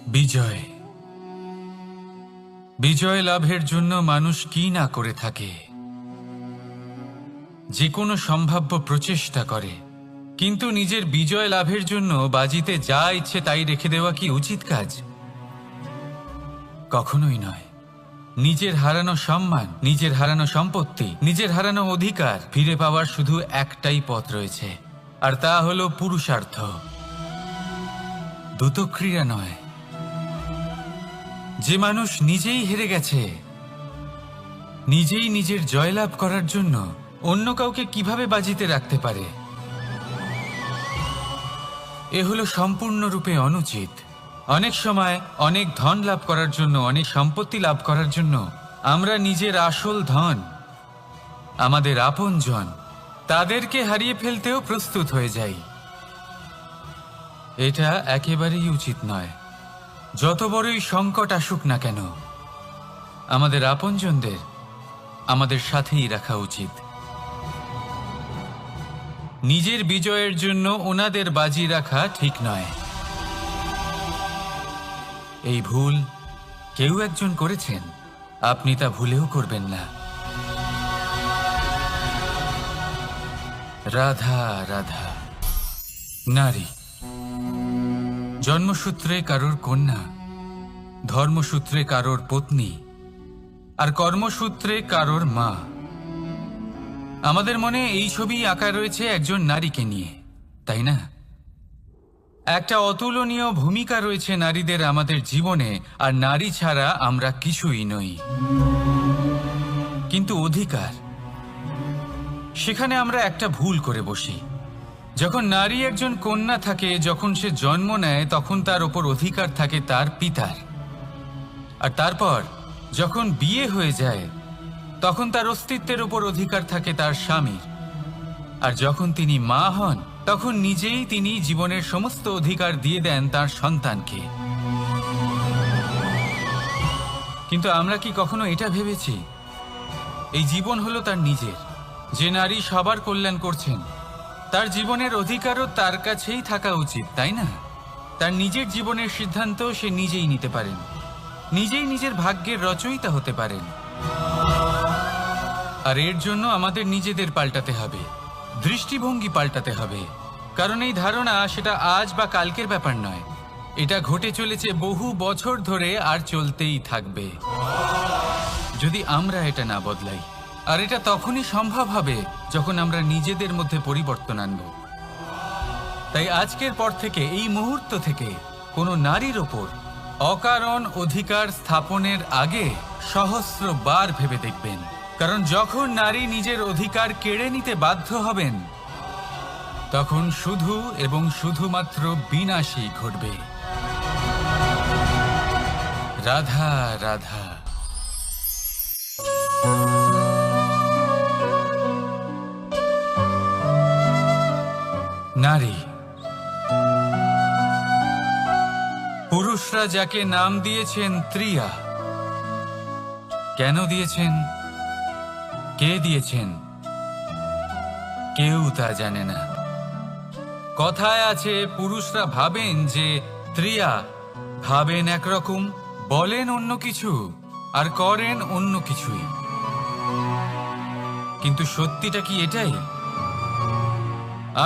বিজয় বিজয় লাভের জন্য মানুষ কি না করে থাকে, যে কোনো সম্ভাব্য প্রচেষ্টা করে, কিন্তু নিজের বিজয় লাভের জন্য বাজিতে যা ইচ্ছে তাই রেখে দেওয়া কি উচিত কাজ? কখনোই নয়। নিজের হারানো সম্মান, নিজের হারানো সম্পত্তি, নিজের হারানো অধিকার ফিরে পাওয়ার শুধু একটাই পথ রয়েছে, আর তা হলো পুরুষার্থ, দ্যুতক্রিয়া নয়। যে মানুষ নিজেই হেরে গেছে, নিজেই নিজের জয়লাভ করার জন্য অন্য কাউকে কিভাবে বাজিতে রাখতে পারে? এ হলো সম্পূর্ণরূপে অনুচিত। অনেক সময় অনেক ধন লাভ করার জন্য, অনেক সম্পত্তি লাভ করার জন্য আমরা নিজের আসল ধন, আমাদের আপনজন, তাদেরকে হারিয়ে ফেলতেও প্রস্তুত হয়ে যাই। এটা একেবারেই উচিত নয়। যত বড়ই সংকট আসুক না কেন, আমাদের আপনজনদের আমাদের সাথেই রাখা উচিত। নিজের বিজয়ের জন্য ওনাদের বাজি রাখা ঠিক নয়। এই ভুল কেউ একজন করেছেন, আপনি তা ভুলেও করবেন না। রাধা রাধা। নারী জন্মসূত্রে কারোর কন্যা, ধর্মসূত্রে কারোর পত্নী, আর কর্মসূত্রে কারোর মা। আমাদের মনে এই ছবি আঁকা রয়েছে একজন নারীকে নিয়ে, তাই না? একটা অতুলনীয় ভূমিকা রয়েছে নারীদের আমাদের জীবনে, আর নারী ছাড়া আমরা কিছুই নই। কিন্তু অধিকার, সেখানে আমরা একটা ভুল করে বসি। যখন নারী একজন কন্যা থাকে, যখন সে জন্ম নেয়, তখন তার ওপর অধিকার থাকে তার পিতার। আর তারপর যখন বিয়ে হয়ে যায়, তখন তার অস্তিত্বের ওপর অধিকার থাকে তার স্বামীর। আর যখন তিনি মা হন, তখন নিজেই তিনি জীবনের সমস্ত অধিকার দিয়ে দেন তার সন্তানকে। কিন্তু আমরা কি কখনো এটা ভেবেছি, এই জীবন হলো তার নিজের? যে নারী সবার কল্যাণ করছেন, তার জীবনের অধিকারও তার কাছেই থাকা উচিত, তাই না? তার নিজের জীবনের সিদ্ধান্ত সে নিজেই নিতে পারেন, নিজেই নিজের ভাগ্যের রচয়িতা হতে পারেন। আর এর জন্য আমাদের নিজেদের পাল্টাতে হবে, দৃষ্টিভঙ্গি পাল্টাতে হবে। কারণ এই ধারণা সেটা আজ বা কালকের ব্যাপার নয়, এটা ঘটে চলেছে বহু বছর ধরে, আর চলতেই থাকবে যদি আমরা এটা না বদলাই। আর এটা তখনই সম্ভব হবে যখন আমরা নিজেদের মধ্যে পরিবর্তন আনব। তাই আজকের পর থেকে, এই মুহূর্ত থেকে, কোনো নারীর ওপর অকারণ অধিকার স্থাপনের আগে সহস্রবার ভেবে দেখবেন। কারণ যখন নারী নিজের অধিকার কেড়ে নিতে বাধ্য হবেন, তখন শুধু এবং শুধুমাত্র বিনাশই ঘটবে। রাধা রাধা। নারী, পুরুষরা যাকে নাম দিয়েছেন ত্রিয়া, কেন দিয়েছেন, কে দিয়েছেন, কেউ তা জানে না। কথায় আছে, পুরুষরা ভাবেন যে ত্রিয়া, ভাবেন একরকম, বলেন অন্য কিছু, আর করেন অন্য কিছুই। কিন্তু সত্যিটা কি এটাই?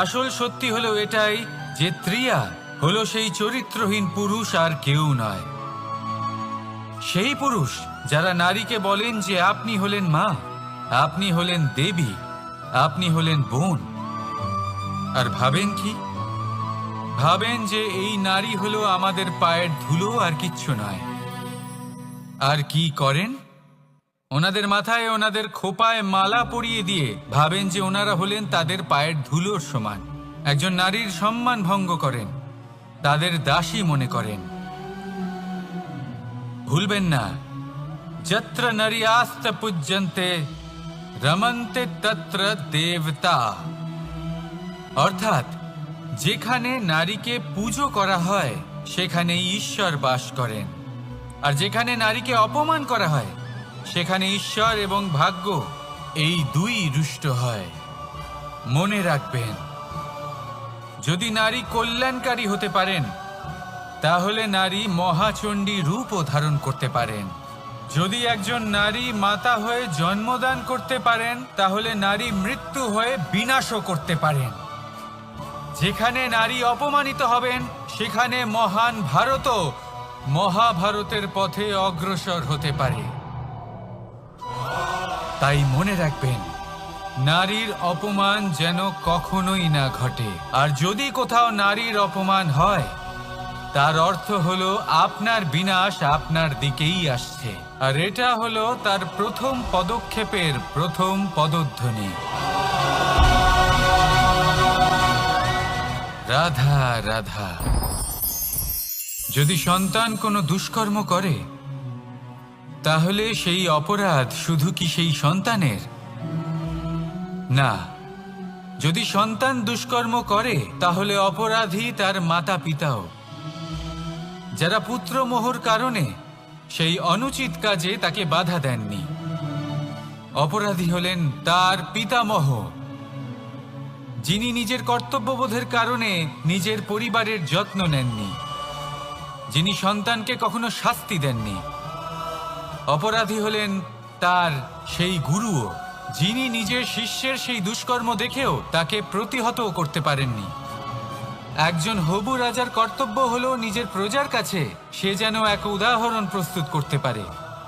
আসল সত্যি হলো এটাই যে ত্রিয়া হলো সেই চরিত্রহীন পুরুষ, আর কেউ নয়। সেই পুরুষ যারা নারীকে বলেন যে আপনি হলেন মা, আপনি হলেন দেবী, আপনি হলেন বোন। আর ভাবেন কি? ভাবেন যে এই নারী হলো আমাদের পায়ের ধুলো, আর কিচ্ছু নয়। আর কি করেন? ওনাদের মাথায়, ওনাদের খোপায় মালা পরিয়ে দিয়ে ভাবেন যে ওনারা হলেন তাদের পায়ের ধুলোর সমান। একজন নারীর সম্মান ভঙ্গ করেন, তাদের দাসী মনে করেন। ভুলবেন না, যত্র নারীয়াস্ত পূজ্যন্তে রমন্তে তত্র দেবতা। অর্থাৎ যেখানে নারীকে পুজো করা হয়, সেখানে ঈশ্বর বাস করেন। আর যেখানে নারীকে অপমান করা হয়, সেখানে ঈশ্বর এবং ভাগ্য এই দুই রুষ্ট হয়। মনে রাখবেন, যদি নারী কল্যাণকারী হতে পারেন, তাহলে নারী মহাচণ্ডী রূপও ধারণ করতে পারেন। যদি একজন নারী মাতা হয়ে জন্মদান করতে পারেন, তাহলে নারী মৃত্যু হয়ে বিনাশও করতে পারেন। যেখানে নারী অপমানিত হবেন, সেখানে মহান ভারতও মহাভারতের পথে অগ্রসর হতে পারে। তাই মনে রাখবেন, নারীর অপমান যেন কখনোই না ঘটে। আর যদি কোথাও নারীর অপমান হয়, তার অর্থ হলো আপনার বিনাশ আপনার দিকেই আসছে। আর এটা হলো তার প্রথম পদক্ষেপের প্রথম পদধ্বনি। রাধা রাধা। যদি সন্তান কোনো দুষ্কর্ম করে, তাহলে সেই অপরাধ শুধু কি সেই সন্তানের? না, যদি সন্তান দুষ্কর্ম করে, তাহলে অপরাধী তার মাতা পিতাও, যারা পুত্রমোহর কারণে সেই অনুচিত কাজে তাকে বাধা দেননি। অপরাধী হলেন তার পিতামহ, যিনি নিজের কর্তব্যবোধের কারণে নিজের পরিবারের যত্ন নেননি, যিনি সন্তানকে কখনো শাস্তি দেননি। অপরাধী হলেন তার সেই গুরুও, যিনি নিজের শিষ্যের সেই দুষ্কর্ম দেখেও তাকে প্রতিহত করতে পারেননি। একজন হবু রাজার কর্তব্য হলো নিজের প্রজার কাছে সে যেন এক উদাহরণ প্রস্তুত করতে পারে।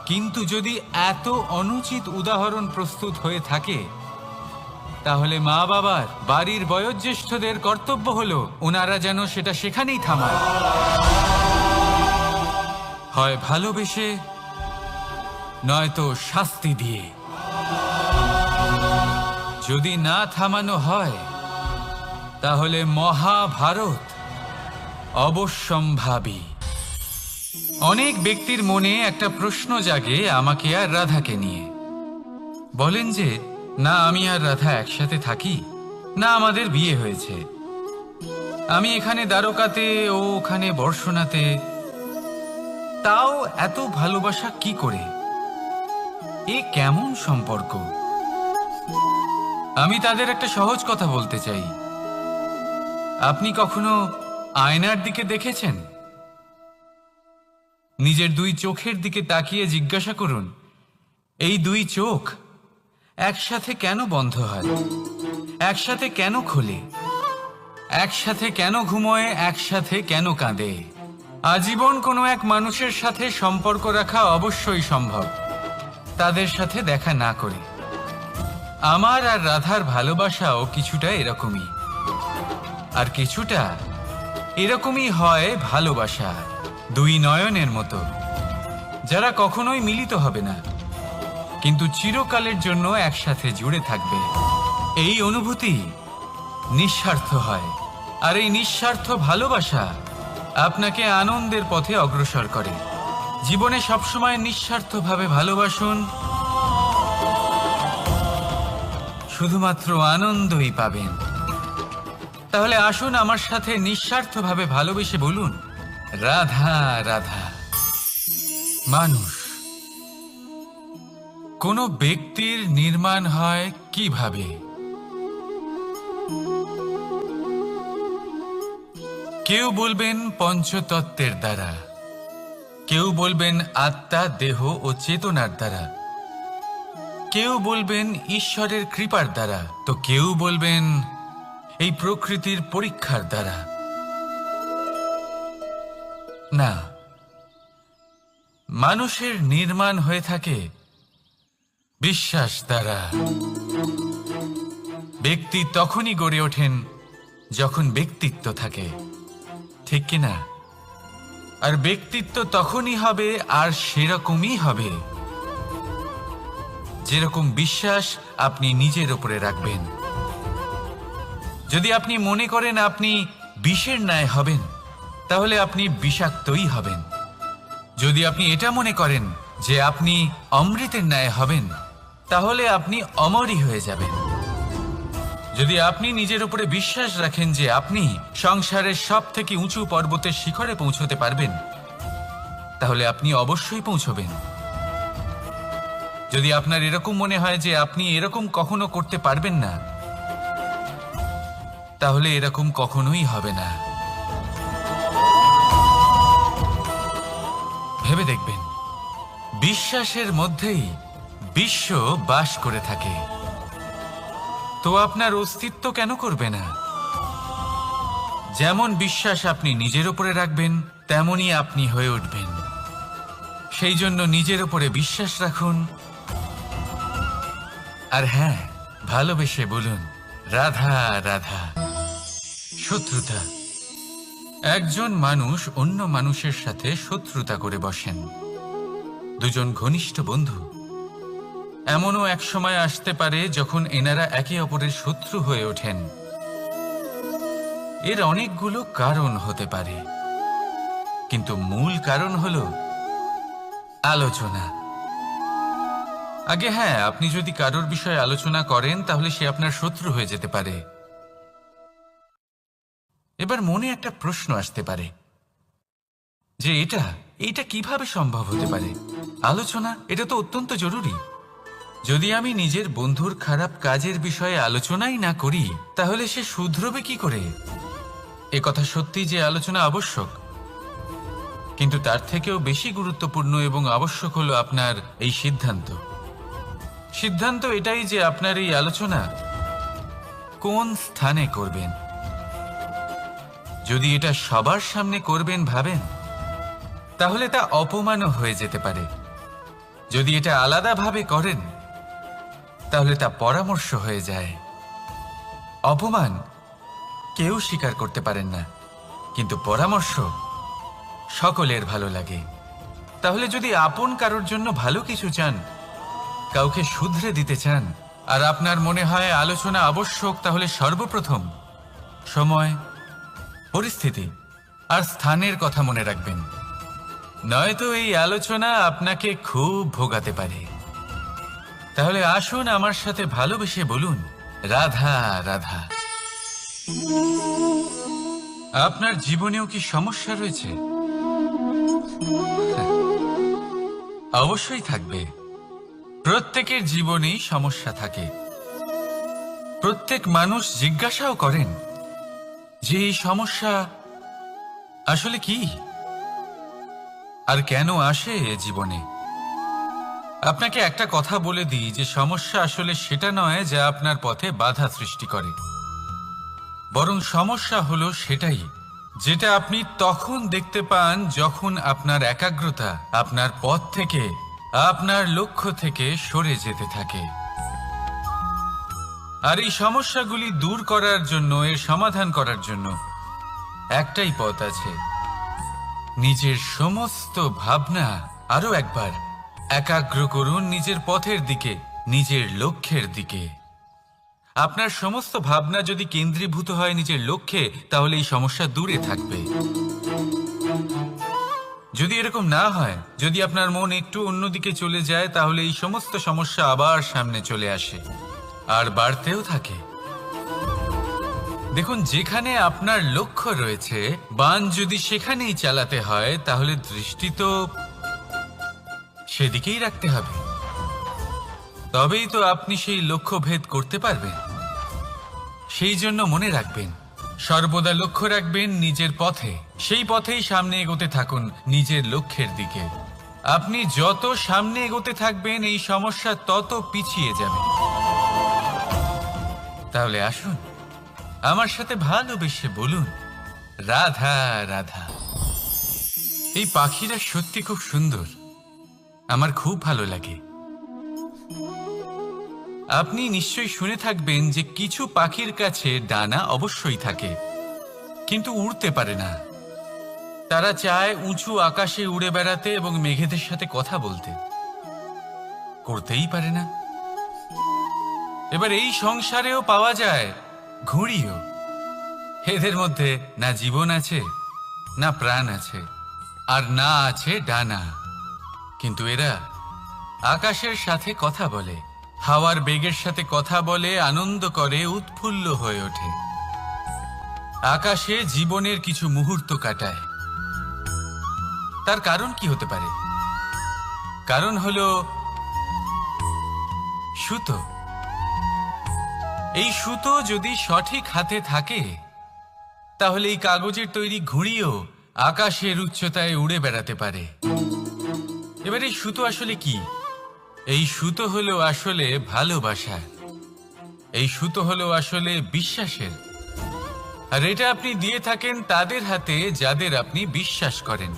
কিন্তু যদি এত অনুচিত উদাহরণ প্রস্তুত হয়ে থাকে, তাহলে মা বাবার, বাড়ির বয়োজ্যেষ্ঠদের কর্তব্য হলো ওনারা যেন সেটা সেখানেই থামায়, হয় ভালোবেসে, নয়তো শাস্তি দিয়ে। যদি না থামানো হয়, তাহলে মহাভারত অবশ্যম্ভাবী। অনেক ব্যক্তির মনে একটা প্রশ্ন জাগে আমাকে আর রাধাকে নিয়ে। বলেন যে, না আমি আর রাধা একসাথে থাকি, না আমাদের বিয়ে হয়েছে। আমি এখানে দ্বারকাতে, ও ওখানে বর্ষণাতে, তাও এত ভালোবাসা কি করে? এ কেমন সম্পর্ক? আমি তাদের একটা সহজ কথা বলতে চাই। আপনি কখনো আয়নার দিকে দেখেছেন? নিজের দুই চোখের দিকে তাকিয়ে জিজ্ঞাসা করুন, এই দুই চোখ একসাথে কেন বন্ধ হয়, একসাথে কেন খোলে, একসাথে কেন ঘুমোয়, একসাথে কেন কাঁদে? আজীবন কোনো এক মানুষের সাথে সম্পর্ক রাখা অবশ্যই সম্ভব, তাদের সাথে দেখা না করে। আমার আর রাধার ভালোবাসাও কিছুটা এরকমই, আর কিছুটা এরকমই হয় ভালোবাসা দুই নয়নের মতো, যারা কখনোই মিলিত হবে না, কিন্তু চিরকালের জন্য একসাথে জুড়ে থাকবে। এই অনুভূতি নিঃস্বার্থ হয়, আর এই নিঃস্বার্থ ভালোবাসা আপনাকে আনন্দের পথে অগ্রসর করে। জীবনে সবসময় নিঃস্বার্থভাবে ভালোবাসুন, শুধুমাত্র আনন্দই পাবেন। তাহলে আসুন আমার সাথে নিঃস্বার্থভাবে ভালোবেসে বলুন, রাধা রাধা। মানুষ, কোনো ব্যক্তির নির্মাণ হয় কিভাবে? কেউ বলবেন পঞ্চতত্ত্বের দ্বারা, কেউ বলবেন আত্মা, দেহ ও চেতনার দ্বারা, কেউ বলবেন ঈশ্বরের কৃপার দ্বারা, তো কেউ বলবেন এই প্রকৃতির পরীক্ষার দ্বারা। না, মানুষের নির্মাণ হয়ে থাকে বিশ্বাস দ্বারা। ব্যক্তি তখনই গড়ে ওঠেন যখন ব্যক্তিত্ব থাকে, ঠিক কিনা? আর ব্যক্তিত্ব তখনই হবে, আর সেরকমই হবে যেরকম বিশ্বাস আপনি নিজের উপরে রাখবেন। যদি আপনি মনে করেন আপনি বিষের ন্যায় হবেন, তাহলে আপনি বিষাক্তই হবেন। যদি আপনি এটা মনে করেন যে আপনি অমৃতের ন্যায় হবেন, তাহলে আপনি অমরই হয়ে যাবেন। যদি আপনি নিজের উপরে বিশ্বাস রাখেন যে আপনি সংসারের সব থেকে উঁচু পর্বতের শিখরে পৌঁছতে পারবেন, তাহলে আপনি অবশ্যই পৌঁছবেন। যদি আপনার এরকম মনে হয় যে আপনি এরকম কখনো করতে পারবেন না, তাহলে এরকম কখনোই হবে না। ভেবে দেখবেন, বিশ্বাসের মধ্যেই বিশ্ব বাস করে থাকে। তো আপনার অস্তিত্ব কেন করবে না? যেমন বিশ্বাস আপনি নিজের উপরে রাখবেন, তেমনই আপনি হয়ে উঠবেন। সেই জন্য নিজের উপরে বিশ্বাস রাখুন। আর হ্যাঁ, ভালোবেসে বলুন, রাধা রাধা। শত্রুতা। একজন মানুষ অন্য মানুষের সাথে শত্রুতা করে বসেন, দুজন ঘনিষ্ঠ বন্ধু। এমনও এক সময় আসতে পারে যখন এনারা একে অপরের শত্রু হয়ে ওঠেন। এর অনেকগুলো কারণ হতে পারে, কিন্তু মূল কারণ হলো আলোচনা। আগে হ্যাঁ, আপনি যদি কারোর বিষয়ে আলোচনা করেন তাহলে সে আপনার শত্রু হয়ে যেতে পারে। এবার মনে একটা প্রশ্ন আসতে পারে যে এটা কিভাবে সম্ভব হতে পারে? আলোচনা, এটা তো অত্যন্ত জরুরি। যদি আমি নিজের বন্ধুর খারাপ কাজের বিষয়ে আলোচনাই না করি তাহলে সে শুধরবে কি করে? এ কথা সত্যি যে আলোচনা আবশ্যক, কিন্তু তার থেকেও বেশি গুরুত্বপূর্ণ এবং আবশ্যক হলো আপনার এই সিদ্ধান্ত। সিদ্ধান্ত এটাই যে আপনার এই আলোচনা কোন স্থানে করবেন। যদি এটা সবার সামনে করবেন ভাবেন, তাহলে তা অপমানও হয়ে যেতে পারে। যদি এটা আলাদাভাবে করেন তাহলে তা পরামর্শ হয়ে যায়। অপমান কেউ স্বীকার করতে পারেন না, কিন্তু পরামর্শ সকলের ভালো লাগে। তাহলে যদি আপন কারোর জন্য ভালো কিছু চান, কাউকে শুধরে দিতে চান, আর আপনার মনে হয় আলোচনা আবশ্যক, তাহলে সর্বপ্রথম সময়, পরিস্থিতি আর স্থানের কথা মনে রাখবেন। নয়তো এই আলোচনা আপনাকে খুব ভোগাতে পারে। তাহলে আসুন আমার সাথে ভালোবেসে বলুন, রাধা রাধা। আপনার জীবনেও কি সমস্যা রয়েছে? অবশ্যই থাকবে। প্রত্যেকের জীবনেই সমস্যা থাকে। প্রত্যেক মানুষ জিজ্ঞাসাও করেন যে এই সমস্যা আসলে কি আর কেন আসে জীবনে। আপনাকে একটা কথা বলে দিই যে সমস্যা আসলে সেটা নয় যা আপনার পথে বাধা সৃষ্টি করে, বরং সমস্যা হলো সেটাই যেটা আপনি তখন দেখতে পান যখন আপনার একাগ্রতা আপনার পথ থেকে, আপনার লক্ষ্য থেকে সরে যেতে থাকে। আর এই সমস্যাগুলি দূর করার জন্য, এর সমাধান করার জন্য একটাই পথ আছে। নিজের সমস্ত ভাবনা আরো একবার একাগ্র করুন নিজের পথের দিকে, নিজের লক্ষ্যের দিকে। আপনার সমস্ত ভাবনা যদি কেন্দ্রীভূত হয় নিজের লক্ষ্যে, তাহলে এই সমস্যা দূরে থাকবে। যদি এরকম না হয়, যদি আপনার মন একটু অন্যদিকে চলে যায়, তাহলে এই সমস্ত সমস্যা আবার সামনে চলে আসে আর বাড়তেও থাকে। দেখুন, যেখানে আপনার লক্ষ্য রয়েছে, বাণ যদি সেখানেই চালাতে হয়, তাহলে দৃষ্টি তো সেদিকেই রাখতে হবে। তবেই তো আপনি সেই লক্ষ্য ভেদ করতে পারবেন। সেই জন্য মনে রাখবেন, সর্বদা লক্ষ্য রাখবেন নিজের পথে, সেই পথেই সামনে এগোতে থাকুন নিজের লক্ষ্যের দিকে। আপনি যত সামনে এগোতে থাকবেন এই সমস্যা তত পিছিয়ে যাবে। তাহলে আসুন আমার সাথে ভালোবেসে বলুন, রাধা রাধা। এই পাখিরা সত্যি খুব সুন্দর, আমার খুব ভালো লাগে। আপনি নিশ্চয়ই শুনে থাকবেন যে কিছু পাখির কাছে ডানা অবশ্যই থাকে, কিন্তু উড়তে পারে না। তারা চায় উঁচু আকাশে উড়ে বেড়াতে এবং মেঘেদের সাথে কথা বলতে, করতেই পারে না। এবার এই সংসারেও পাওয়া যায় ঘুড়িও। এদের মধ্যে না জীবন আছে, না প্রাণ আছে, আর না আছে ডানা, কিন্তু এরা আকাশের সাথে কথা বলে, হাওয়ার বেগের সাথে কথা বলে, আনন্দ করে, উৎফুল্ল হয়ে ওঠে। আকাশে জীবনের কিছু মুহূর্ত কাটায়। তার কারণ কি হতে পারে? কারণ হলো সুতো। এই সুতো যদি সঠিক হাতে থাকে, তাহলে এই কাগজের তৈরি ঘুড়িও আকাশের উচ্চতায় উড়ে বেড়াতে পারে। এবার এই সুতো আসলে কি? এই সুতো হলো আসলে ভালোবাসা, এই সুতো হলো আসলে বিশ্বাসের। আর এটা আপনি দিয়ে থাকেন তাদের হাতে যাদের আপনি বিশ্বাস করেন,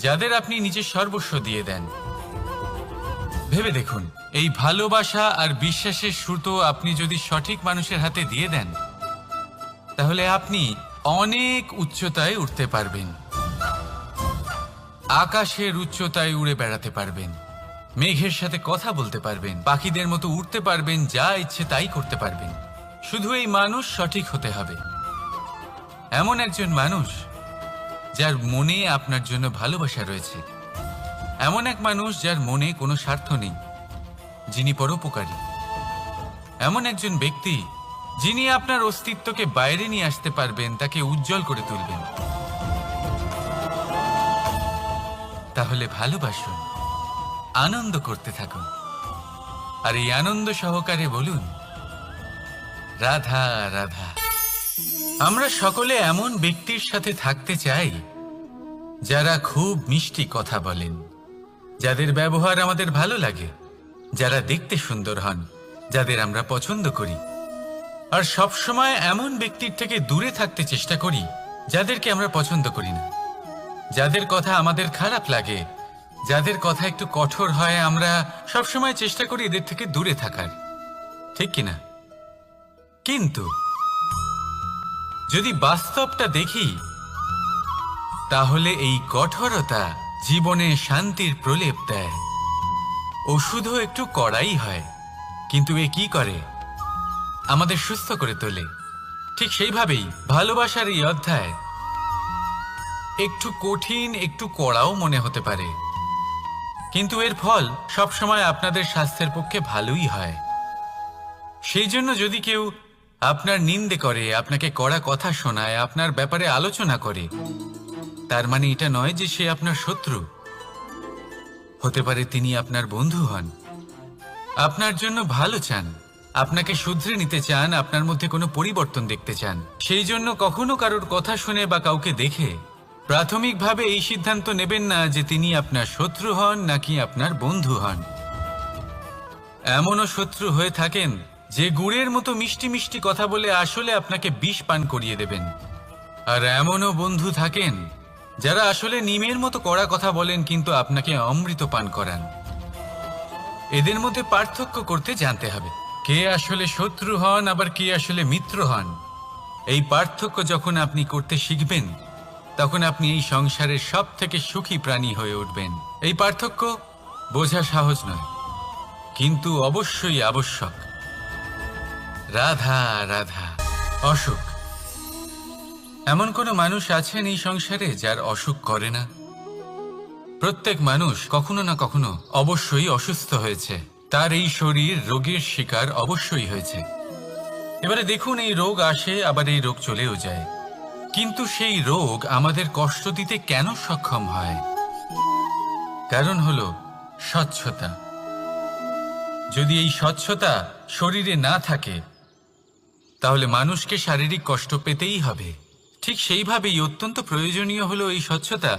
যাদের আপনি নিজের সর্বস্ব দিয়ে দেন। ভেবে দেখুন, এই ভালোবাসা আর বিশ্বাসের সুতো আপনি যদি সঠিক মানুষের হাতে দিয়ে দেন, তাহলে আপনি অনেক উচ্চতায় উঠতে পারবেন, আকাশের উচ্চতায় উড়ে বেড়াতে পারবেন, মেঘের সাথে কথা বলতে পারবেন, পাখিদের মতো উড়তে পারবেন, যা ইচ্ছে তাই করতে পারবেন। শুধু এই মানুষ সঠিক হতে হবে, এমন একজন মানুষ যার মনে আপনার জন্য ভালোবাসা রয়েছে, এমন এক মানুষ যার মনে কোনো স্বার্থ নেই, যিনি পরোপকারী, এমন একজন ব্যক্তি যিনি আপনার অস্তিত্বকে বাইরে নিয়ে আসতে পারবেন, তাকে উজ্জ্বল করে তুলবেন। তাহলে ভালোবাসুন, আনন্দ করতে থাকুন, আর এই আনন্দ সহকারে বলুন, রাধা রাধা। আমরা সকলে এমন ব্যক্তির সাথে থাকতে চাই যারা খুব মিষ্টি কথা বলেন, যাদের ব্যবহার আমাদের ভালো লাগে, যারা দেখতে সুন্দর হন, যাদের আমরা পছন্দ করি। আর সবসময় এমন ব্যক্তির থেকে দূরে থাকতে চেষ্টা করি যাদেরকে আমরা পছন্দ করি না, যাদের কথা আমাদের খারাপ লাগে, যাদের কথা একটু কঠোর হয়। আমরা সবসময় চেষ্টা করি এদের থেকে দূরে থাকার, ঠিক কিনা? কিন্তু যদি বাস্তবটা দেখি, তাহলে এই কঠোরতা জীবনে শান্তির প্রলেপ দেয়। ওষুধও একটু কড়াই হয়, কিন্তু এ কি করে? আমাদের সুস্থ করে তোলে। ঠিক সেইভাবেই ভালোবাসার এই অধ্যায় একটু কঠিন, একটু কড়াও মনে হতে পারে, কিন্তু এর ফল সবসময় আপনাদের স্বাস্থ্যের পক্ষে ভালোই হয়। সেই জন্য যদি কেউ আপনার নিন্দে করে, আপনাকে কড়া কথা শোনায়, আপনার ব্যাপারে আলোচনা করে, তার মানে এটা নয় যে সে আপনার শত্রু। হতে পারে তিনি আপনার বন্ধু হন, আপনার জন্য ভালো চান, আপনাকে শুধরে নিতে চান, আপনার মধ্যে কোনো পরিবর্তন দেখতে চান। সেই জন্য কখনো কারোর কথা শুনে বা কাউকে দেখে প্রাথমিকভাবে এই সিদ্ধান্ত নেবেন না যে তিনি আপনার শত্রু হন নাকি আপনার বন্ধু হন। এমনও শত্রু হয়ে থাকেন যে গুড়ের মতো মিষ্টি মিষ্টি কথা বলে আসলে আপনাকে বিষ পান করিয়ে দেবেন। আর এমনও বন্ধু থাকেন যারা আসলে নিমের মতো কড়া কথা বলেন কিন্তু আপনাকে অমৃত পান করান। এদের মধ্যে পার্থক্য করতে জানতে হবে, কে আসলে শত্রু হন আবার কে আসলে মিত্র হন। এই পার্থক্য যখন আপনি করতে শিখবেন, তখন আপনি এই সংসারের সব থেকে সুখী প্রাণী হয়ে উঠবেন। এই পার্থক্য বোঝা সহজ নয়, কিন্তু অবশ্যই আবশ্যক। রাধা রাধা। অসুখ। এমন কোনো মানুষ আছেন এই সংসারে যার অসুখ করে না? প্রত্যেক মানুষ কখনো না কখনো অবশ্যই অসুস্থ হয়েছে, তার এই শরীর রোগের শিকার অবশ্যই হয়েছে। এবারে দেখুন, এই রোগ আসে আবার এই রোগ চলেও যায়, কিন্তু সেই রোগ আমাদের কষ্ট দিতে কেন সক্ষম হয়? কারণ হলো স্বচ্ছতা। যদি এই স্বচ্ছতা শরীরে না থাকে, তাহলে মানুষকে শারীরিক কষ্ট পেতেই হবে। ঠিক সেইভাবেই অত্যন্ত প্রয়োজনীয় হলো এই স্বচ্ছতা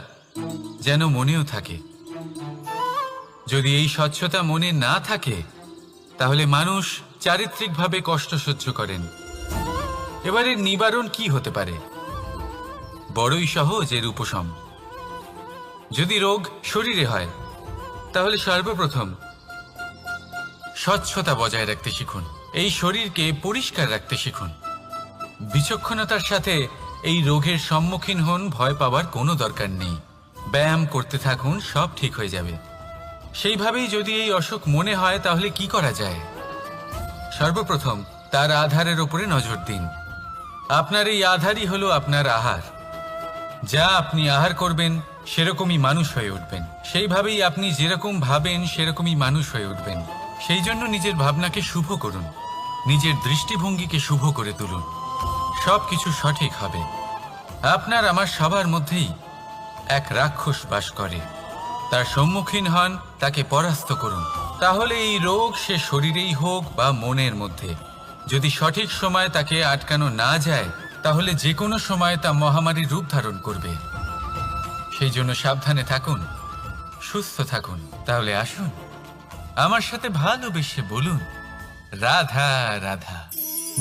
যেন মনেও থাকে। যদি এই স্বচ্ছতা মনে না থাকে, তাহলে মানুষ চারিত্রিকভাবে কষ্ট সহ্য করেন। এবারে নিবারণ কি হতে পারে? বড়ই সহজ এর উপশম। যদি রোগ শরীরে হয়, তাহলে সর্বপ্রথম স্বচ্ছতা বজায় রাখতে শিখুন, এই শরীরকে পরিষ্কার রাখতে শিখুন। বিচক্ষণতার সাথে এই রোগের সম্মুখীন হন, ভয় পাওয়ার কোনো দরকার নেই। ব্যায়াম করতে থাকুন, সব ঠিক হয়ে যাবে। সেইভাবেই যদি এই অসুখ মনে হয়, তাহলে কি করা যায়? সর্বপ্রথম তার আধারের উপরে নজর দিন। আপনার এই আধারই হলো আপনার আহার। যা আপনি আহার করবেন সেরকমই মানুষ হয়ে উঠবেন। সেইভাবেই আপনি যেরকম ভাবেন সেরকমই মানুষ হয়ে উঠবেন। সেই জন্য নিজের ভাবনাকে শুভ করুন, নিজের দৃষ্টিভঙ্গিকে শুভ করে তুলুন, সব কিছু সঠিক হবে। আপনার আমার সবার মধ্যেই এক রাক্ষস বাস করে, তার সম্মুখীন হন, তাকে পরাস্ত করুন। তাহলে এই রোগ সে শরীরেই হোক বা মনের মধ্যে, যদি সঠিক সময় তাকে আটকানো না যায়, তাহলে যে কোনো সময় তা মহামারীর রূপ ধারণ করবে। সেই জন্য সাবধানে থাকুন, সুস্থ থাকুন। তাহলে আসুন আমার সাথে ভালোবেসে বলুন রাধা রাধা।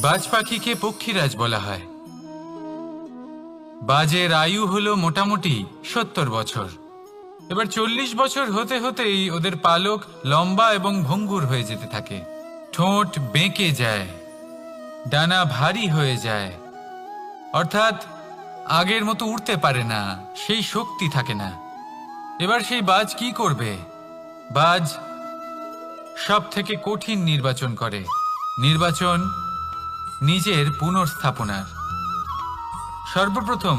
বাজ পাখিকে পক্ষীরাজ বলা হয়। বাজের আয়ু হলো মোটামুটি 70 বছর। এবার 40 বছর হতে হতেই ওদের পালক লম্বা এবং ভঙ্গুর হয়ে যেতে থাকে, ঠোঁট বেঁকে যায়, ডানা ভারী হয়ে যায়, অর্থাৎ আগের মতো উড়তে পারে না, সেই শক্তি থাকে না। এবার সেই বাজ কি করবে? বাজ সব থেকে কঠিন নির্বাচন করে, নির্বাচন নিজের পুনর্স্থাপনার। সর্বপ্রথম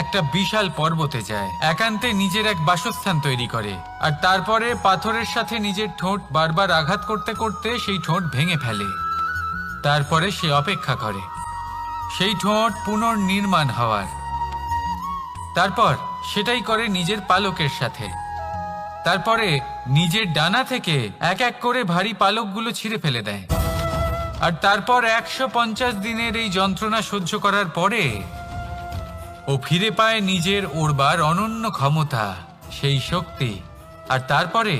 একটা বিশাল পর্বতে যায়, একান্তে নিজের এক বাসস্থান তৈরি করে, আর তারপরে পাথরের সাথে নিজের ঠোঁট বারবার আঘাত করতে করতে সেই ঠোঁট ভেঙে ফেলে। তারপরে সে অপেক্ষা করে সেই ঠোঁট পুনর্নির্মাণ হওয়ার। তারপর সেটাই করে নিজের পালকের সাথে। তারপরে নিজের ডানা থেকে এক এক করে ভারী পালকগুলো ছিঁড়ে ফেলে দেয়। আর তারপর 150 দিনের এই যন্ত্রণা সহ্য করার পরে ও ফিরে পায় নিজের ওড়বার অনন্য ক্ষমতা, সেই শক্তি। আর তারপরে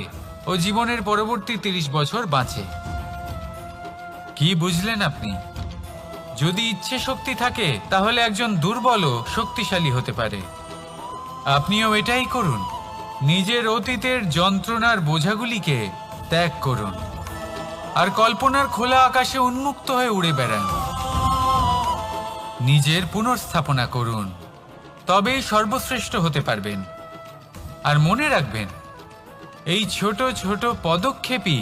ও জীবনের পরবর্তী 30 বছর বাঁচে। কি বুঝলেন আপনি? যদি ইচ্ছে শক্তি থাকে তাহলে একজন দুর্বলও শক্তিশালী হতে পারে। আপনিও এটাই করুন, নিজের অতীতের যন্ত্রণার বোঝাগুলিকে ত্যাগ করুন আর কল্পনার খোলা আকাশে উন্মুক্ত হয়ে উড়ে বেড়ান। নিজের পুনর্স্থাপনা করুন, তবেই সর্বশ্রেষ্ঠ হতে পারবেন। আর মনে রাখবেন, এই ছোট ছোট পদক্ষেপই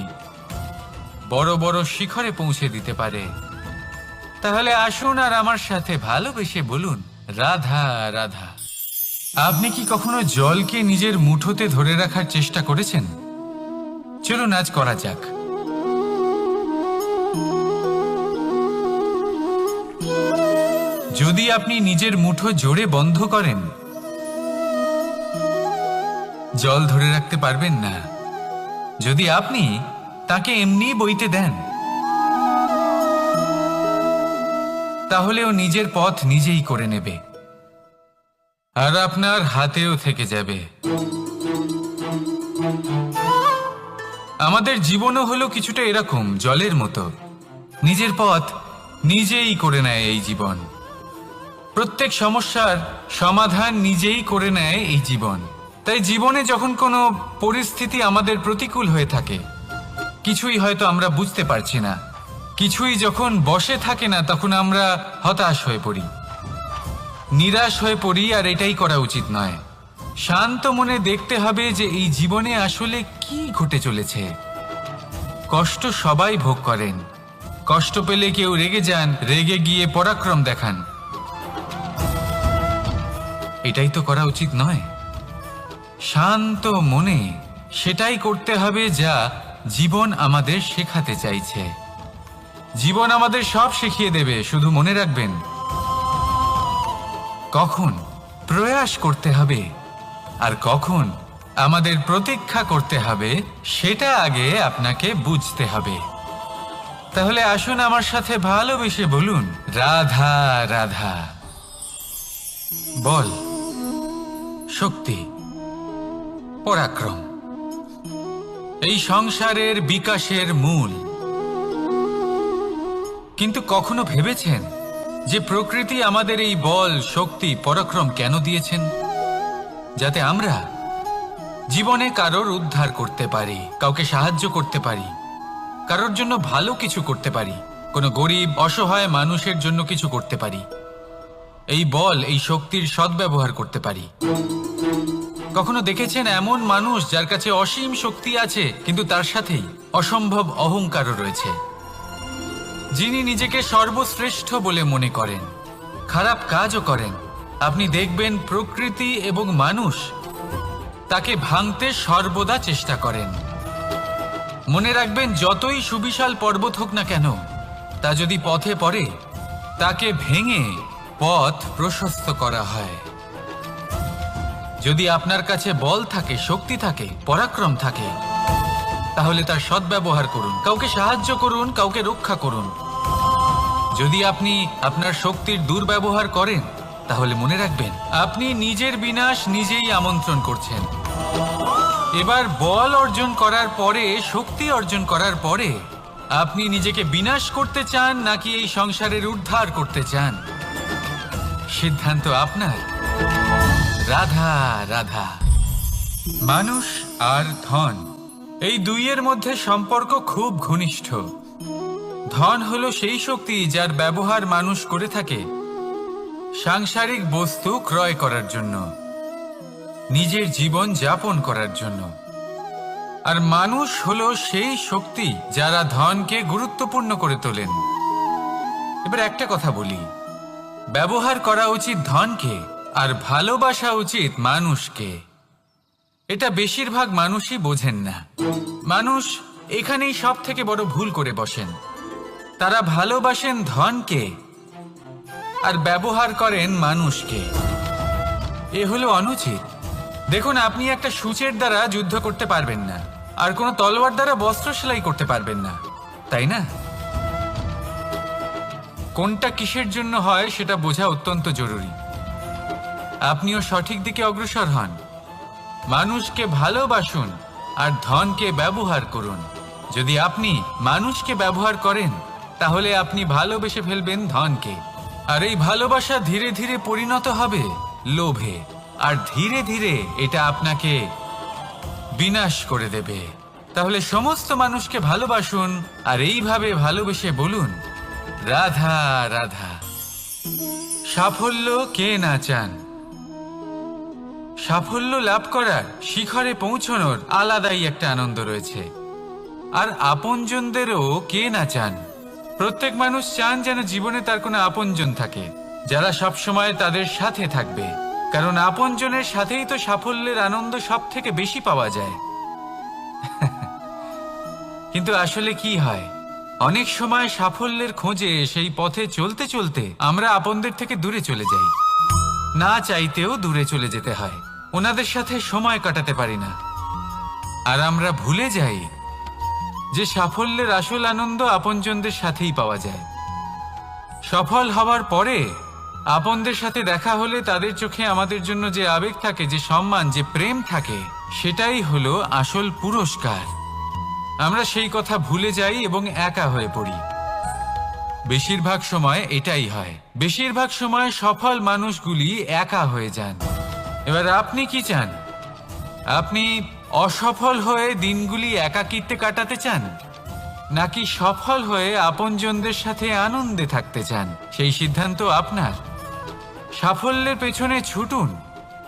বড় বড় শিখরে পৌঁছে দিতে পারে। তাহলে আসুন আর আমার সাথে ভালোবেসে বলুন রাধা রাধা। আপনি কি কখনো জলকে নিজের মুঠোতে ধরে রাখার চেষ্টা করেছেন? চলুন আজ করা যাক। যদি আপনি নিজের মুঠো জোরে বন্ধ করেন, জল ধরে রাখতে পারবেন না। যদি আপনি তাকে এমনি বইতে দেন, তাহলে ও নিজের পথ নিজেই করে নেবে আর আপনার হাতেও থেকে যাবে। আমাদের জীবনও হলো কিছুটা এরকম, জলের মতো। নিজের পথ নিজেই করে নেয় এই জীবন। প্রত্যেক সমস্যার সমাধান নিজেই করে নেয় এই জীবন। তাই জীবনে যখন কোনো পরিস্থিতি আমাদের প্রতিকূল হয়ে থাকে, কিছুই হয়তো আমরা বুঝতে পারছি না, কিছুই যখন বসে থাকে না, তখন আমরা হতাশ হয়ে পড়ি, নিরাশ হয়ে পড়ি। আর এটাই করা উচিত নয়। শান্ত মনে দেখতে হবে যে এই জীবনে আসলে কি ঘটে চলেছে। কষ্ট সবাই ভোগ করেন। কষ্ট পেলে কেউ রেগে যান, রেগে গিয়ে পরাক্রম দেখান। এটাই তো করা উচিত নয়। শান্ত মনে সেটাই করতে হবে যা জীবন আমাদের শেখাতে চাইছে। জীবন আমাদের সব শিখিয়ে দেবে, শুধু মনে রাখবেন কখন প্রয়াস করতে হবে আর কখন আমাদের প্রতীক্ষা করতে হবে, সেটা আগে আপনাকে বুঝতে হবে। তাহলে আসুন আমার সাথে ভালোবেসে বলুন রাধা রাধা। বল, শক্তি, পরাক্রম এই সংসারের বিকাশের মূল। কিন্তু কখনো ভেবেছেন যে প্রকৃতি আমাদের এই বল, শক্তি, পরাক্রম কেন দিয়েছেন? যাতে আমরা জীবনে কারোর উদ্ধার করতে পারি, কাউকে সাহায্য করতে পারি, কারোর জন্য ভালো কিছু করতে পারি, কোনো গরিব অসহায় মানুষের জন্য কিছু করতে পারি। এই বল, এই শক্তির সদ্ব্যবহার করতে পারি। কখনো দেখেছেন এমন মানুষ যার কাছে অসীম শক্তি আছে, কিন্তু তার সাথেই অসম্ভব অহংকারও রয়েছে? যিনি নিজেকে সর্বশ্রেষ্ঠ বলে মনে করেন, খারাপ কাজও করেন। আপনি দেখবেন প্রকৃতি এবং মানুষ তাকে ভাঙতে সর্বদা চেষ্টা করেন। মনে রাখবেন, যতই সুবিশাল পর্বত হোক না কেন, তা যদি পথে পড়ে, তাকে ভেঙে পথ প্রশস্ত করা হয়। যদি আপনার কাছে বল থাকে, শক্তি থাকে, পরাক্রম থাকে, তাহলে তার সদ্ব্যবহার করুন, কাউকে সাহায্য করুন, কাউকে রক্ষা করুন। যদি আপনি আপনার শক্তির দুর্ব্যবহার করেন, তাহলে মনে রাখবেন আপনি নিজের বিনাশ নিজেই আমন্ত্রণ করছেন। এবার বল অর্জন করার পরে, শক্তি অর্জন করার পরে আপনি নিজেকে বিনাশ করতে চান নাকি এই সংসারের উদ্ধার করতে চান, সিদ্ধান্ত আপনার। রাধা রাধা। মানুষ আর ধন, এই দুইয়ের মধ্যে সম্পর্ক খুব ঘনিষ্ঠ। ধন হলো সেই শক্তি যার ব্যবহার মানুষ করে থাকে সাংসারিক বস্তু ক্রয় করার জন্য, নিজের জীবন যাপন করার জন্য। আর মানুষ হলো সেই শক্তি যারা ধনকে গুরুত্বপূর্ণ করে তোলেন। এবার একটা কথা বলি, ব্যবহার করা উচিত ধনকে আর ভালোবাসা উচিত মানুষকে। এটা বেশিরভাগ মানুষই বোঝেন না। মানুষ এখানেই সব থেকে বড় ভুল করে বসেন। তারা ভালোবাসেন ধনকে আর ব্যবহার করেন মানুষকে। এ হলো অনুচিত। দেখুন, আপনি একটা সূচের দ্বারা যুদ্ধ করতে পারবেন না, আর কোনো তলোয়ার দ্বারা বস্ত্র সেলাই করতে পারবেন না, তাই না? কোনটা কিসের জন্য হয় সেটা বোঝা অত্যন্ত জরুরি। আপনিও সঠিক দিকে অগ্রসর হন। মানুষকে ভালোবাসুন আর ধনকে ব্যবহার করুন। যদি আপনি মানুষকে ব্যবহার করেন তাহলে আপনি ভালোবেসে ফেলবেন ধনকে, আর এই ভালোবাসা ধীরে ধীরে পরিণত হবে লোভে, আর ধীরে ধীরে এটা আপনাকে বিনাশ করে দেবে। তাহলে সমস্ত মানুষকে ভালোবাসুন আর এইভাবে ভালোবেসে বলুন, রাধা রাধা। সাফল্য কে না চান? সাফল্য লাভ করার, শিখরে পৌঁছানোর আলাদাই একটা আনন্দ রয়েছে। আর আপনজনদেরও কে না চান? প্রত্যেক মানুষ চান যেন জীবনে তার কোনো আপনজন থাকে, যারা সবসময় তাদের সাথে থাকবে। কারণ আপনজনের সাথেই তো সাফল্যের আনন্দ সব থেকে বেশি পাওয়া যায়। কিন্তু আসলে কি হয়, অনেক সময় সাফল্যের খোঁজে সেই পথে চলতে চলতে আমরা আপনদের থেকে দূরে চলে যাই। না চাইতেও দূরে চলে যেতে হয়, ওনাদের সাথে সময় কাটাতে পারি না। আর আমরা ভুলে যাই যে সাফল্যের আসল আনন্দ আপনজনদের সাথেই পাওয়া যায়। সফল হওয়ার পরে আপনদের সাথে দেখা হলে তাদের চোখে আমাদের জন্য যে আবেগ থাকে, যে সম্মান, যে প্রেম থাকে, সেটাই হলো আসল পুরস্কার। আমরা সেই কথা ভুলে যাই এবং একা হয়ে পড়ি। বেশিরভাগ সময় এটাই হয়। বেশিরভাগ সময় সফল মানুষগুলি একা হয়ে যান। এবার আপনি কি চান? আপনি অসফল হয়ে দিনগুলি একাকিত্বে কাটাতে চান, নাকি সফল হয়ে আপনজনদের সাথে আনন্দে থাকতে চান? সেই সিদ্ধান্ত আপনার। সাফল্যের পেছনে ছুটুন,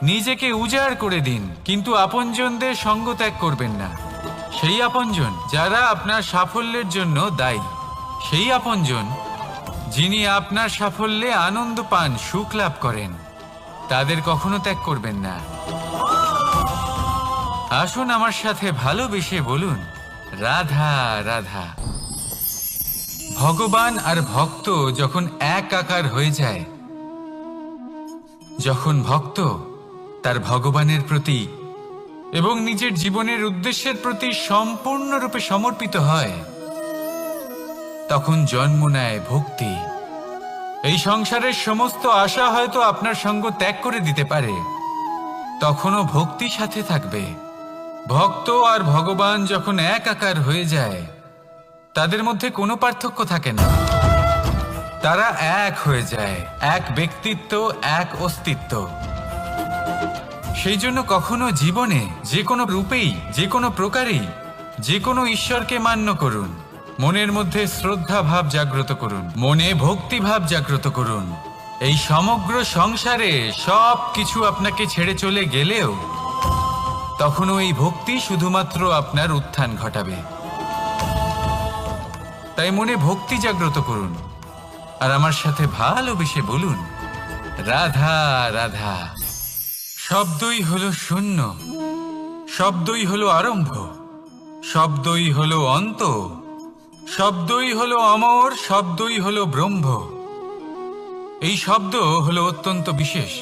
নিজেকে উজাড় করে দিন, কিন্তু আপনজনদের সঙ্গ ত্যাগ করবেন না। সেই আপনজন যারা আপনার সাফল্যের জন্য দায়ী, সেই আপনজন যিনি আপনার সাফল্যে আনন্দ পান, সুখ লাভ করেন, তাদের কখনো ত্যাগ করবেন না। আসুন আমার সাথে ভালোবেসে বলুন, রাধা রাধা। ভগবান আর ভক্ত যখন এক আকার হয়ে যায়, যখন ভক্ত তার ভগবানের প্রতি এবং নিজের জীবনের উদ্দেশ্যের প্রতি সম্পূর্ণরূপে সমর্পিত হয়, তখন জন্ম নেয় ভক্তি। এই সংসারের সমস্ত আশা হয়তো আপনার সঙ্গ ত্যাগ করে দিতে পারে, তখনও ভক্তি সাথে থাকবে। ভক্ত আর ভগবান যখন এক আকার হয়ে যায়, তাদের মধ্যে কোনো পার্থক্য থাকে না। তারা এক হয়ে যায়, এক ব্যক্তিত্ব, এক অস্তিত্ব। সেই জন্য কখনো জীবনে যে কোনো রূপেই, যে কোনো প্রকারেই, যে কোনো ঈশ্বরকে মান্য করুন। মনের মধ্যে শ্রদ্ধা ভাব জাগ্রত করুন, মনে ভক্তি ভাব জাগ্রত করুন। এই সমগ্র সংসারে সব কিছু আপনাকে ছেড়ে চলে গেলেও তখনও এই ভক্তি শুধুমাত্র আপনার উত্থান ঘটাবে। তাই মনে ভক্তি জাগ্রত করুন আর আমার সাথে ভালোবেসে বলুন, রাধা রাধা। শব্দই হলো শূন্য, শব্দই হলো আরম্ভ, শব্দই হলো অন্ত, শব্দই হলো অমর, শব্দই হলো ব্রহ্ম। এই শব্দ হলো অত্যন্ত বিশেষ।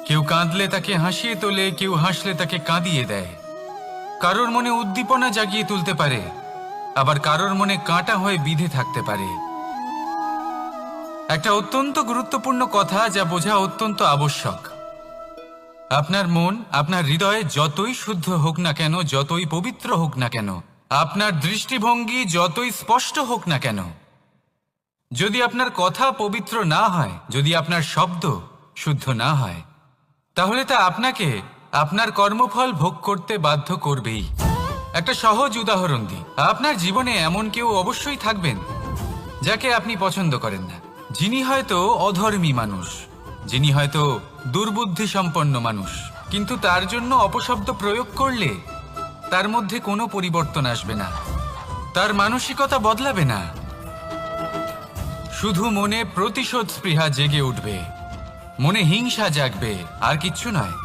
কেউ কাঁদলে তাকে হাসিয়ে তোলে, কেউ হাসলে তাকে কাঁদিয়ে দেয়। কারোর মনে উদ্দীপনা জাগিয়ে তুলতে পারে, আবার কারোর মনে কাঁটা হয়ে বিঁধে থাকতে পারে। একটা অত্যন্ত গুরুত্বপূর্ণ কথা যা বোঝা অত্যন্ত আবশ্যক। আপনার মন, আপনার হৃদয় যতই শুদ্ধ হোক না কেন, যতই পবিত্র হোক না কেন, আপনার দৃষ্টিভঙ্গি যতই স্পষ্ট হোক না কেন, যদি আপনার কথা পবিত্র না হয়, যদি আপনার শব্দ শুদ্ধ না হয়, তাহলে তা আপনাকে আপনার কর্মফল ভোগ করতে বাধ্য করবেই। একটা সহজ উদাহরণ দিই। আপনার জীবনে এমন কেউ অবশ্যই থাকবেন যাকে আপনি পছন্দ করেন না, যিনি হয়তো অধর্মী মানুষ, যিনি হয়তো দুর্বুদ্ধি সম্পন্ন মানুষ, কিন্তু তার জন্য অপশব্দ প্রয়োগ করলে তার মধ্যে কোনো পরিবর্তন আসবে না, তার মানসিকতা বদলাবে না, শুধু মনে প্রতিশোধ স্পৃহা জেগে উঠবে, মনে হিংসা জাগবে, আর কিচ্ছু নয়।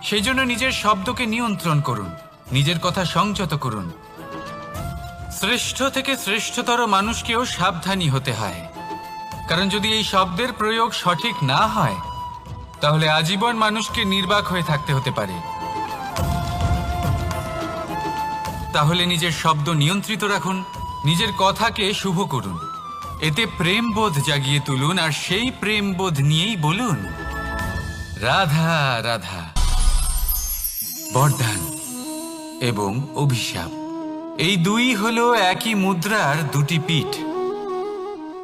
সেই জন্য নিজের শব্দকে নিয়ন্ত্রণ করুন, নিজের কথা সংযত করুন। শ্রেষ্ঠ থেকে শ্রেষ্ঠতর মানুষকেও সাবধানী হতে হয়, কারণ যদি এই শব্দের প্রয়োগ সঠিক না হয়, তাহলে আজীবন মানুষকে নির্বাক হয়ে থাকতে হতে পারে। তাহলে নিজের শব্দ নিয়ন্ত্রিত রাখুন, নিজের কথাকে শুভ করুন, এতে প্রেমবোধ জাগিয়ে তুলুন, আর সেই প্রেমবোধ নিয়েই বলুন রাধা রাধা। বরদান এবং অভিশাপ, এই দুই হলো একই মুদ্রার দুটি পিঠ।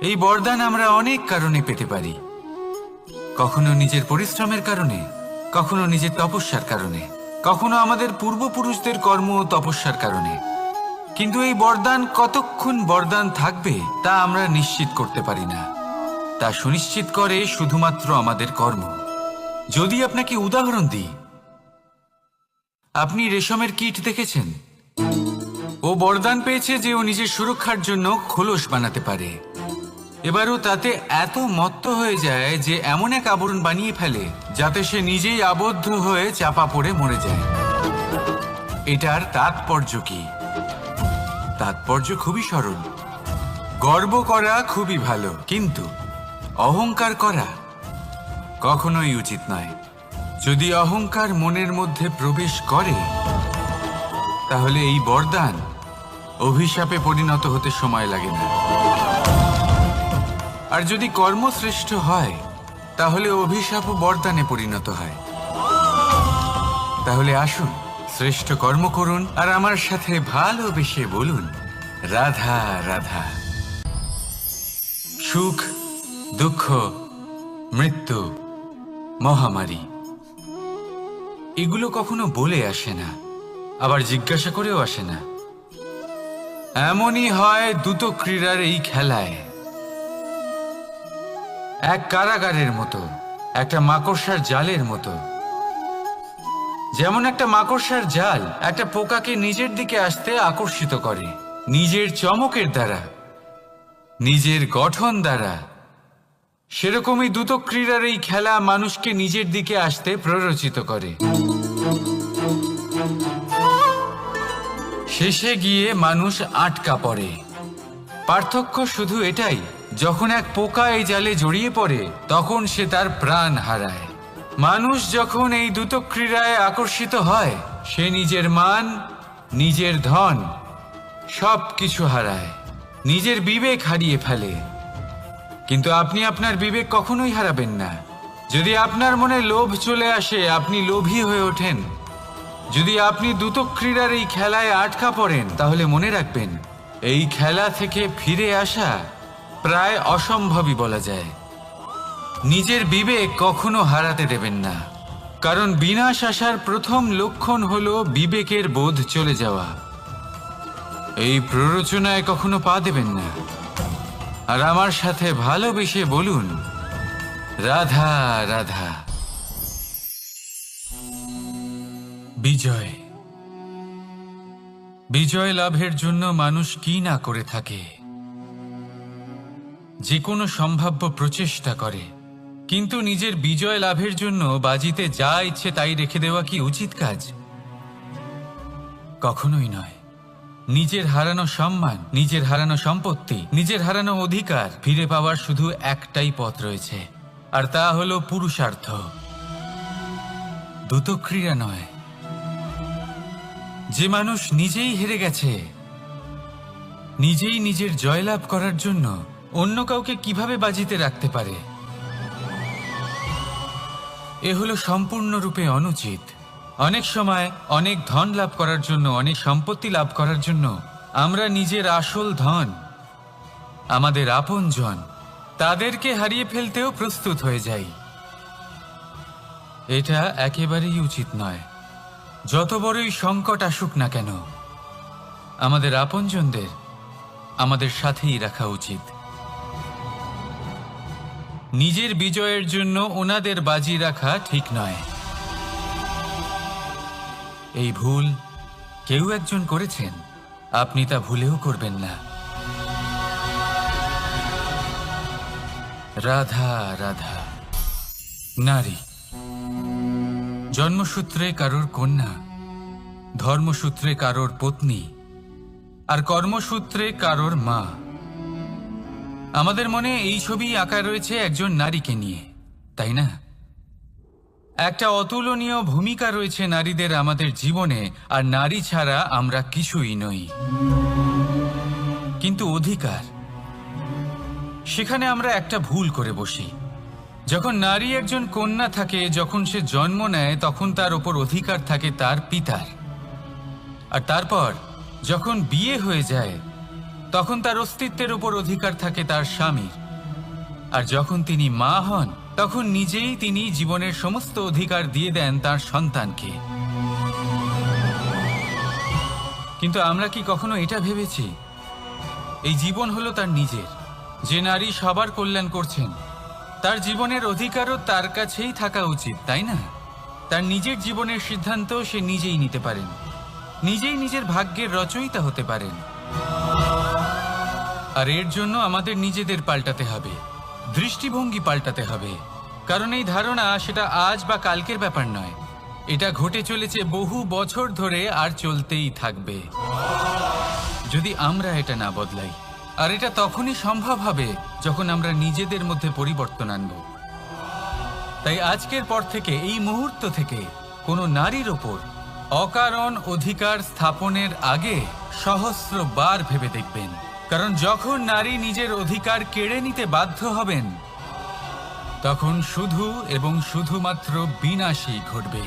এই বরদান আমরা অনেক কারণে পেতে পারি, কখনো নিজের পরিশ্রমের কারণে, কখনো নিজের তপস্যার কারণে, কখনো আমাদের পূর্বপুরুষদের কর্ম ও তপস্যার কারণে। কিন্তু এই বরদান কতক্ষণ বরদান থাকবে তা আমরা নিশ্চিত করতে পারি না, তা সুনিশ্চিত করে শুধুমাত্র আমাদের কর্ম। যদি আপনাকে উদাহরণ দিই, আপনি রেশমের কীট দেখেছেন? ও বরদান পেয়েছে যে ও নিজের সুরক্ষার জন্য খোলস বানাতে পারে। এবারও তাতে এত মত্ত হয়ে যায় যে এমন এক আবরণ বানিয়ে ফেলে যাতে সে নিজেই আবদ্ধ হয়ে চাপা পড়ে মরে যায়। এটার তাৎপর্য কি? তাৎপর্য খুবই সরল। গর্ব করা খুবই ভালো, কিন্তু অহংকার করা কখনোই উচিত নয়। যদি অহংকার মনের মধ্যে প্রবেশ করে, তাহলে এই বরদান অভিশাপে পরিণত হতে সময় লাগে না। আর যদি কর্মশ্রেষ্ঠ হয়, তাহলে অভিশাপও বরদানে পরিণত হয়। তাহলে আসুন, শ্রেষ্ঠ কর্ম করুন আর আমার সাথে ভালোবেসে বলুন রাধা রাধা। সুখ, দুঃখ, মৃত্যু, মহামারী, এগুলো কখনো বলে আসে না, আবার জিজ্ঞাসা করেও আসে না। এমনই হয় দ্রুত ক্রীড়ার এই খেলায়। এক কারাগারের মতো, একটা মাকড়সার জালের মতো। যেমন একটা মাকড়সার জাল একটা পোকাকে নিজের দিকে আসতে আকর্ষিত করে, নিজের চমকের দ্বারা, নিজের গঠন দ্বারা। সেরকমই দ্রুত ক্রীড়ার এই খেলা মানুষকে নিজের দিকে আসতে প্ররোচিত করে। শেষে গিয়ে মানুষ আটকা পড়ে। পার্থক্য শুধু এটাই, যখন এক পোকা এই জালে জড়িয়ে পড়ে তখন সে তার প্রাণ হারায়। মানুষ যখন এই দ্রুত ক্রীড়ায় আকর্ষিত হয়, সে নিজের মান, নিজের ধন সব কিছু হারায়, নিজের বিবেক হারিয়ে ফেলে। কিন্তু আপনি আপনার বিবেক কখনোই হারাবেন না। যদি আপনার মনে লোভ চলে আসে, আপনি লোভী হয়ে ওঠেন। যদি আপনি দ্রুত ক্রীড়ার এই খেলায় আটকা পড়েন, তাহলে মনে রাখবেন, এই খেলা থেকে ফিরে আসা প্রায় অসম্ভবই বলা যায়। নিজের বিবেক কখনো হারাতে দেবেন না, কারণ বিনাশ আসার প্রথম লক্ষণ হলো বিবেকের বোধ চলে যাওয়া। এই প্ররোচনায় কখনো পা দেবেন না। আর আমার সাথে ভালোবেসে বলুন রাধা রাধা। বিজয়, বিজয় লাভের জন্য মানুষ কি না করে থাকে, যে কোনো সম্ভাব্য প্রচেষ্টা করে। কিন্তু নিজের বিজয় লাভের জন্য বাজিতে যা ইচ্ছে তাই রেখে দেওয়া কি উচিত কাজ? কখনোই নয়। নিজের হারানো সম্মান, নিজের হারানো সম্পত্তি, নিজের হারানো অধিকার ফিরে পাওয়ার শুধু একটাই পথ রয়েছে, আর তা হলো পুরুষার্থ, দ্রুত ক্রীড়া নয়। যে মানুষ নিজেই হেরে গেছে, নিজেই নিজের জয়লাভ করার জন্য অন্য কাউকে কিভাবে বাজিতে রাখতে পারে? এ হলো সম্পূর্ণরূপে অনুচিত। অনেক সময় অনেক ধন লাভ করার জন্য, অনেক সম্পত্তি লাভ করার জন্য আমরা নিজের আসল ধন, আমাদের আপনজন, তাদেরকে হারিয়ে ফেলতেও প্রস্তুত হয়ে যাই। এটা একেবারেই উচিত নয়। যত বড়ই সংকট আসুক না কেন, আমাদের আপনজনদের আমাদের সাথেই রাখা উচিত। নিজের বিজয়ের জন্য ওনাদের বাজি রাখা ঠিক নয়। এই ভুল কেউ একজন করেছেন, আপনি তা ভুলেও করবেন না। রাধা রাধা। নারী জন্মসূত্রে কারোর কন্যা, ধর্মসূত্রে কারোর পত্নী, আর কর্মসূত্রে কারোর মা। আমাদের মনে এই ছবি আঁকা রয়েছে একজন নারীকে নিয়ে, তাই না? একটা অতুলনীয় ভূমিকা রয়েছে নারীদের আমাদের জীবনে, আর নারী ছাড়া আমরা কিছুই নই। কিন্তু অধিকার, সেখানে আমরা একটা ভুল করে বসি। যখন নারী একজন কন্যা থাকে, যখন সে জন্ম নেয়, তখন তার ওপর অধিকার থাকে তার পিতার। আর তারপর যখন বিয়ে হয়ে যায়, তখন তার অস্তিত্বের উপর অধিকার থাকে তার স্বামীর। আর যখন তিনি মা হন, তখন নিজেই তিনি জীবনের সমস্ত অধিকার দিয়ে দেন তার সন্তানকে। কিন্তু আমরা কি কখনো এটা ভেবেছি এই জীবন হলো তার নিজের? যে নারী সবার কল্যাণ করছেন, তার জীবনের অধিকারও তার কাছেই থাকা উচিত, তাই না? তার নিজের জীবনের সিদ্ধান্ত সে নিজেই নিতে পারেন, নিজেই নিজের ভাগ্যের রচয়িতা হতে পারেন। আর এর জন্য আমাদের নিজেদের পাল্টাতে হবে, দৃষ্টিভঙ্গি পাল্টাতে হবে। কারণ এই ধারণা সেটা আজ বা কালকের ব্যাপার নয়, এটা ঘটে চলেছে বহু বছর ধরে আর চলতেই থাকবে যদি আমরা এটা না বদলাই। আর এটা তখনই সম্ভব হবে যখন আমরা নিজেদের মধ্যে পরিবর্তন আনব। তাই আজকের পর থেকে, এই মুহূর্ত থেকে, কোনো নারীর ওপর অকারণ অধিকার স্থাপনের আগে সহস্রবার ভেবে দেখবেন। কারণ যখন নারী নিজের অধিকার কেড়ে নিতে বাধ্য হবেন, তখন শুধু এবং শুধুমাত্র বিনাশই ঘটবে।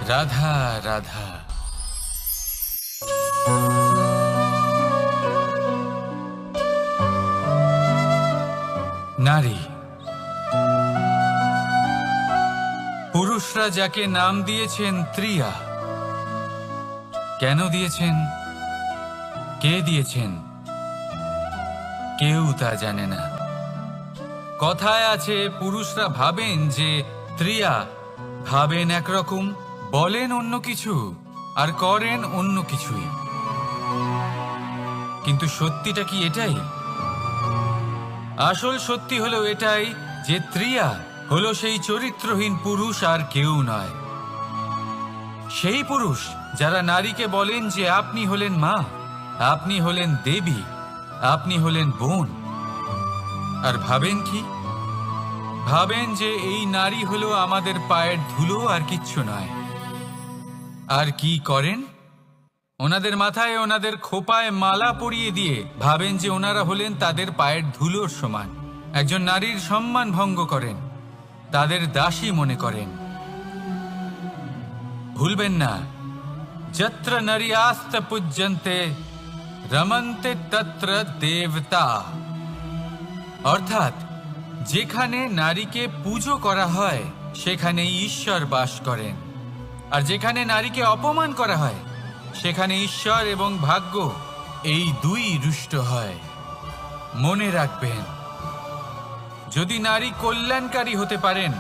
রাধা রাধা। নারী, পুরুষরা যাকে নাম দিয়েছেন ত্রিয়া, কেন দিয়েছেন, কে দিয়েছেন, কেউ তা জানে না। কথায় আছে, পুরুষরা ভাবেন যে ত্রিয়া, ভাবেন একরকম, বলেন অন্য কিছু, আর করেন অন্য কিছুই। কিন্তু সত্যিটা কি এটাই? আসল সত্যি হলো এটাই যে ত্রিয়া হলো সেই চরিত্রহীন পুরুষ, আর কেউ নয়। সেই পুরুষ যারা নারীকে বলেন যে আপনি হলেন মা, আপনি হলেন দেবী, আপনি হলেন বোন। আর ভাবেন কি? ভাবেন যে এই নারী হলো আমাদের পায়ের ধুলো, আর কিচ্ছু নয়। আর কি করেন? ওনাদের মাথায়, ওনাদের খোপায় মালা পরিয়ে দিয়ে ভাবেন যে ওনারা হলেন তাদের পায়ের ধুলোর সমান। একজন নারীর সম্মান ভঙ্গ করেন, তাদের দাসী মনে করেন। ভুলবেন না, যত্র নারী আস্ত পূজ্যন্তে রমন্তে তত্র দেবতা। অর্থাৎ যেখানে নারীকে পুজো করা হয়, সেখানে ঈশ্বর বাস করেন। আর যেখানে নারীকে অপমান করা হয়, সেখানে ঈশ্বর এবং ভাগ্য এই দুই রুষ্ট হয়। মনে রাখবেন, যদি নারী কল্যাণকারী হতে পারেন,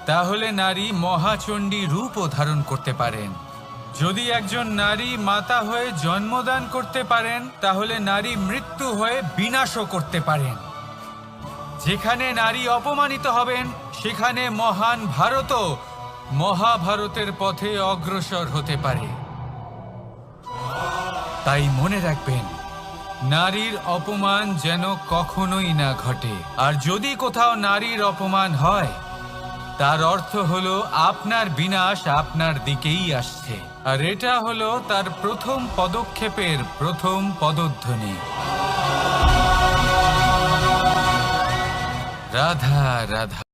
তাহলে নারী মহাচণ্ডী রূপও ধারণ করতে পারেন। যদি একজন নারী মাতা হয়ে জন্মদান করতে পারেন, তাহলে নারী মৃত্যু হয়ে বিনাশও করতে পারেন। যেখানে নারী অপমানিত হবেন, সেখানে মহান ভারতও মহাভারতের পথে অগ্রসর হতে পারে। তাই মনে রাখবেন, নারীর অপমান যেন কখনোই না ঘটে। আর যদি কোথাও নারীর অপমান হয়, তার অর্থ হলো আপনার বিনাশ আপনার দিকেই আসছে। আর এটা হলো তার প্রথম পদক্ষেপের প্রথম পদধ্বনি। রাধা রাধা।